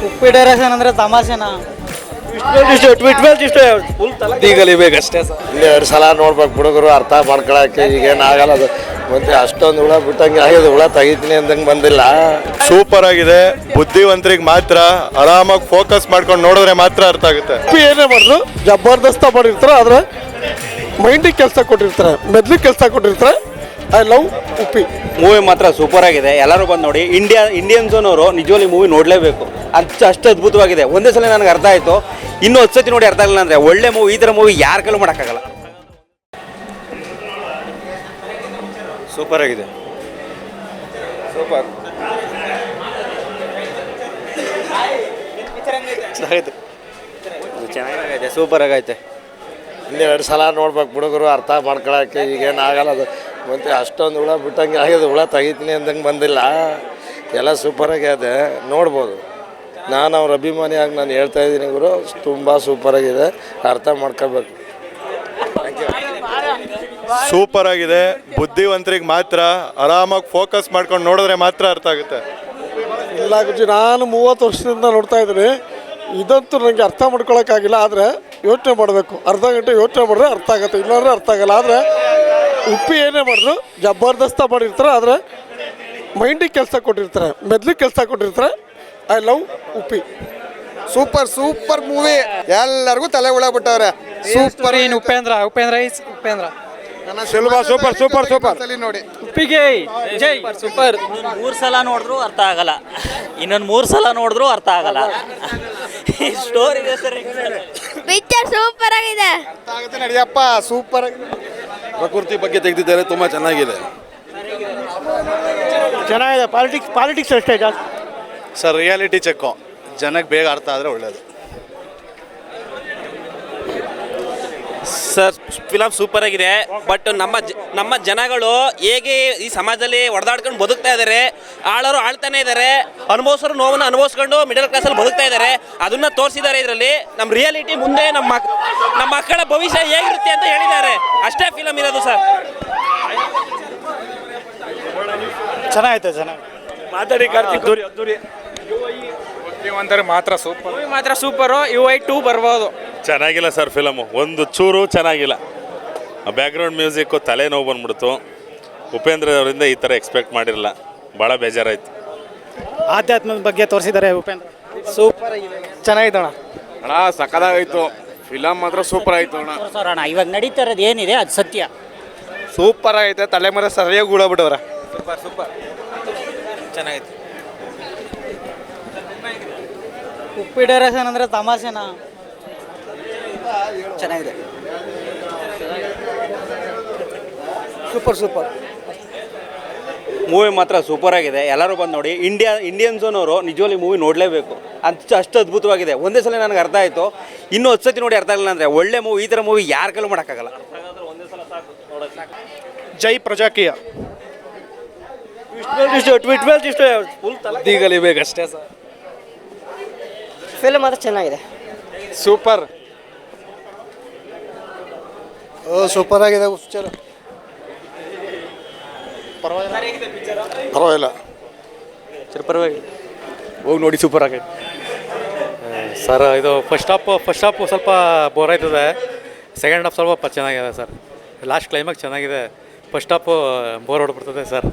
Uppi direction ಅಂದರೆ ತಮಾಷೆನಾ? ಕಲಿಬೇಕಷ್ಟೇ sir. ಎರಡು ಸಲ ನೋಡ್ಬೇಕು ಹುಡುಗರು ಅರ್ಥ ಮಾಡ್ಕೊಳಕ್ಕೆ ಈಗೇನು ಆಗಲ್ಲ ಅದು. ಮತ್ತೆ ಅಷ್ಟೊಂದು ಹುಳ ಬಿಟ್ಟಂಗೆ ಆಗಿದೆ, ಹುಳ ತೆಗಿತೀನಿ ಅಂದಂಗೆ ಬಂದಿಲ್ಲ. ಸೂಪರ್ ಆಗಿದೆ. ಬುದ್ಧಿವಂತರಿಗೆ ಮಾತ್ರ ಆರಾಮಾಗಿ ಫೋಕಸ್ ಮಾಡ್ಕೊಂಡು ನೋಡಿದ್ರೆ ಮಾತ್ರ ಅರ್ಥ ಆಗುತ್ತೆ. ಏನೇ ಮಾಡಿದ್ರು ಜಬರ್ದಸ್ತ ಮಾಡಿರ್ತಾರೆ, ಆದರೆ ಮೈಂಡಿಗೆ ಕೆಲಸ ಕೊಟ್ಟಿರ್ತಾರೆ, ಮೆದ್ಲಿಗೆ ಕೆಲಸ ಕೊಟ್ಟಿರ್ತಾರೆ. I love Uppi. ಮೂವಿ ಮಾತ್ರ ಸೂಪರ್ ಆಗಿದೆ, ಎಲ್ಲರೂ ಬಂದು ನೋಡಿ. ಇಂಡಿಯನ್ ಝೋನ್ ಅವರು ನಿಜವಾಗಿ ಮೂವಿ ನೋಡಲೇಬೇಕು, ಅಷ್ಟು ಅದ್ಭುತವಾಗಿದೆ. ಒಂದೇ ಸಲ ನನಗೆ ಅರ್ಥ ಆಯಿತು, ಇನ್ನೂ 10 ಸತಿ ನೋಡಿ ಅರ್ಥ ಆಗಲ್ಲ ಅಂದರೆ ಒಳ್ಳೆ ಮೂವಿ. ಈ ಥರ ಮೂವಿ ಯಾರ ಕೈಲೂ ಮಾಡೋಕ್ಕಾಗಲ್ಲ. ಸೂಪರ್ ಆಗಿದೆ. ಸೂಪರ್ ಚೆನ್ನಾಗಿದೆ, ಸೂಪರ್ ಆಗೈತೆ. ಇನ್ನೂ ಎರಡು ಸಲ ನೋಡ್ಬೇಕು ಹುಡುಗರು ಅರ್ಥ ಮಾಡ್ಕೊಳಕ್ಕೆ ಈಗೇನು ಆಗಲ್ಲ ಅದು. ಮತ್ತೆ ಅಷ್ಟೊಂದು ಹುಳ ಬಿಟ್ಟಂಗೆ ಆಗಿದೆ, ಹುಳ ತೆಗಿತೀನಿ ಅಂದಂಗೆ ಬಂದಿಲ್ಲ. ಎಲ್ಲ ಸೂಪರಾಗಿ ಇದೆ, ನೋಡ್ಬೋದು. ನಾನು ಅವ್ರ ಅಭಿಮಾನಿಯಾಗಿ ನಾನು ಹೇಳ್ತಾ ಇದ್ದೀನಿ ಗುರು, ತುಂಬ ಸೂಪರಾಗಿದೆ, ಅರ್ಥ ಮಾಡ್ಕೋಬೇಕು. ಸೂಪರ್ ಆಗಿದೆ. ಬುದ್ಧಿವಂತರಿಗೆ ಮಾತ್ರ ಆರಾಮಾಗಿ ಫೋಕಸ್ ಮಾಡ್ಕೊಂಡು ನೋಡಿದ್ರೆ ಮಾತ್ರ ಅರ್ಥ ಆಗುತ್ತೆ. ಇಲ್ಲ ಗುರುಜಿ, ನಾನು 30 ವರ್ಷದಿಂದ ನೋಡ್ತಾ ಇದ್ದೀನಿ. ಇದಂತೂ ನನಗೆ ಅರ್ಥ ಮಾಡ್ಕೊಳಕ್ಕಾಗಿಲ್ಲ, ಆದರೆ ಯೋಚನೆ ಮಾಡಬೇಕು. ಅರ್ಧ ಗಂಟೆ ಯೋಚನೆ ಮಾಡಿದ್ರೆ ಅರ್ಥ ಆಗುತ್ತೆ, ಇಲ್ಲಾಂದ್ರೆ ಅರ್ಥ ಆಗಲ್ಲ. ಆದರೆ ಉಪ್ಪಿ ಏನೇ ಮಾಡಿದ್ರು ಜಬರ್ದಸ್ತ ಮಾಡಿರ್ತಾರೆ, ಆದರೆ ಮೈಂಡಿಗೆ ಕೆಲಸ ಕೊಟ್ಟಿರ್ತಾರೆ, ಮೆದ್ಲಿಗೆ ಕೆಲಸ ಕೊಟ್ಟಿರ್ತಾರೆ. I love Uppi. Super movie, ಎಲ್ಲರಿಗೂ ತಲೆ ಹುಳ ಬಿಟ್ಟವ್ರೆ. ಸೂಪರ್. ಉಪೇಂದ್ರ ಸೂಪರ್ ನೋಡಿ. ಉಪ್ಪಿಗೆ ಜೈ. ಸೂಪರ್. 3 ಸಲ ನೋಡಿದ್ರು ಅರ್ಥ ಆಗಲ್ಲ, ಇನ್ನೊಂದು 3 ಸಲ ನೋಡಿದ್ರು ಅರ್ಥ ಆಗಲ್ಲ. ಸ್ಟೋರಿ ಪಿಕ್ಚರ್ ಸೂಪರ್ ಆಗಿದೆ. ಅರ್ಥ ಆಗುತ್ತೆ ನಡಿಯಪ್ಪ, ಸೂಪರ್ ಆಗಿದೆ. ಪ್ರಕೃತಿ ಬಗ್ಗೆ ತೆಗೆದಿದ್ದಾರೆ, ತುಂಬ ಚೆನ್ನಾಗಿದೆ. ಚೆನ್ನಾಗಿದೆ. ಪಾಲಿಟಿಕ್ಸ್ ಅಷ್ಟೇ ಜಾಸ್ತಿ. ಸರ್ ರಿಯಾಲಿಟಿ ಚೆಕ್ಕು, ಜನಕ್ಕೆ ಬೇಗ ಅರ್ಥ ಆದರೆ ಒಳ್ಳೆಯದು. ಸರ್ ಫಿಲಮ್ ಸೂಪರ್ ಆಗಿದೆ. ಬಟ್ ನಮ್ಮ ಜನಗಳು ಹೇಗೆ ಈ ಸಮಾಜದಲ್ಲಿ ಹೊಡೆದಾಡ್ಕೊಂಡು ಬದುಕ್ತಾ ಇದ್ದಾರೆ, ಆಳೋರು ಆಳ್ತಾನೆ ಇದ್ದಾರೆ, ಅನುಭವಿಸೋರು ನೋವನ್ನು ಅನುಭವಿಸ್ಕೊಂಡು ಮಿಡಲ್ ಕ್ಲಾಸಲ್ಲಿ ಬದುಕ್ತಾ ಇದ್ದಾರೆ. ಅದನ್ನ ತೋರಿಸಿದ್ದಾರೆ ಇದರಲ್ಲಿ. ನಮ್ಮ ರಿಯಾಲಿಟಿ ಮುಂದೆ ನಮ್ಮ ಮಕ್ಕಳ ಭವಿಷ್ಯ ಹೇಗಿರುತ್ತೆ ಅಂತ ಹೇಳಿದ್ದಾರೆ. ಅಷ್ಟೇ ಫಿಲಮ್ ಇರೋದು ಸರ್. ಚೆನ್ನಾಗೈತೆ, ಚೆನ್ನಾಗಿ ಮಾತಾಡಿ ಕಾರ್ತಿಕ್. ಬುದ್ಧಿವಂತರು ಮಾತ್ರ ಸೂಪರ್. ಮಾತ್ರ ಸೂಪರು. UI 2 ಬರ್ಬೋದು. ಚೆನ್ನಾಗಿಲ್ಲ ಸರ್ ಫಿಲಮು, ಒಂದು ಚೂರು ಚೆನ್ನಾಗಿಲ್ಲ. ಬ್ಯಾಕ್ಗ್ರೌಂಡ್ ಮ್ಯೂಸಿಕ್ಕು ತಲೆನೋವು ಬಂದ್ಬಿಡ್ತು. ಉಪೇಂದ್ರ ಅವರಿಂದ ಈ ಥರ ಎಕ್ಸ್ಪೆಕ್ಟ್ ಮಾಡಿರಲಿಲ್ಲ, ಭಾಳ ಬೇಜಾರಾಯಿತು. ಆಧ್ಯಾತ್ಮದ ಬಗ್ಗೆ ತೋರಿಸಿದ್ದಾರೆ ಉಪೇಂದ್ರ. ಸೂಪರ್ ಆಗಿದೆ, ಚೆನ್ನಾಗಿದೆ ಅಣ್ಣ. ಸಕ್ಕದಾಗಿತ್ತು ಫಿಲಮ್, ಮಾತ್ರ ಸೂಪರ್ ಆಯಿತು ಅಣ್ಣ. ಅಣ್ಣ ಇವಾಗ ನಡೀತಾ ಇರೋದು ಏನಿದೆ ಅದು ಸತ್ಯ. ಸೂಪರ್ ಆಗೈತೆ, ತಲೆಮರೆ ಸರಿಯಾಗಿ ಬಿಡೋಬಿಟ್ಟವ್ರ. ಸೂಪರ್ ಚೆನ್ನಾಗಿತ್ತು. ಉಪ್ಪಿ ಡೈರೆಕ್ಷನ್ ಅಂದರೆ ತಮಾಷೆನಾ? ಚೆನ್ನಾಗಿದೆ. ಸೂಪರ್. ಮೂವಿ ಮಾತ್ರ ಸೂಪರ್ ಆಗಿದೆ, ಎಲ್ಲರೂ ಬಂದು ನೋಡಿ. ಇಂಡಿಯನ್ ಝೋನ್ ಅವರು ನಿಜವಾಗಿ ಮೂವಿ ನೋಡಲೇಬೇಕು, ಅಷ್ಟು ಅದ್ಭುತವಾಗಿದೆ. ಒಂದೇ ಸಲ ನನಗೆ ಅರ್ಥ ಆಯಿತು, ಇನ್ನೂ 10 ಸತಿ ನೋಡಿ ಅರ್ಥ ಆಗಲ್ಲ ಅಂದರೆ ಒಳ್ಳೆ ಮೂವಿ. ಈ ಥರ ಮೂವಿ ಯಾರ ಕೈಲೂ ಮಾಡೋಕ್ಕಾಗಲ್ಲ. ಜೈ ಪ್ರಜಾಕೀಯ. ಕಲಿಬೇಕಷ್ಟೇ ಸರ್. ಫಿಲ್ಮ್ ಮಾತ್ರ ಚೆನ್ನಾಗಿದೆ. ಸೂಪರ್ ಆಗಿದೆ ಪಿಕ್ಚರ್. ಪರವಾಗಿಲ್ಲ, ಹೋಗಿ ನೋಡಿ, ಸೂಪರ್ ಆಗೈತೆ ಸರ್. ಇದು ಫಸ್ಟ್ ಹಾಫು ಸ್ವಲ್ಪ ಬೋರ್ ಆಯ್ತದೆ. ಸೆಕೆಂಡ್ ಹಾಫ್ ಸ್ವಲ್ಪ ಚೆನ್ನಾಗಿದೆ ಸರ್. ಲಾಸ್ಟ್ ಕ್ಲೈಮ್ಯಾಕ್ಸ್ ಚೆನ್ನಾಗಿದೆ. ಫಸ್ಟ್ ಹಾಫು ಬೋರ್ ಹೊಡ್ಬಿಡ್ತದೆ ಸರ್.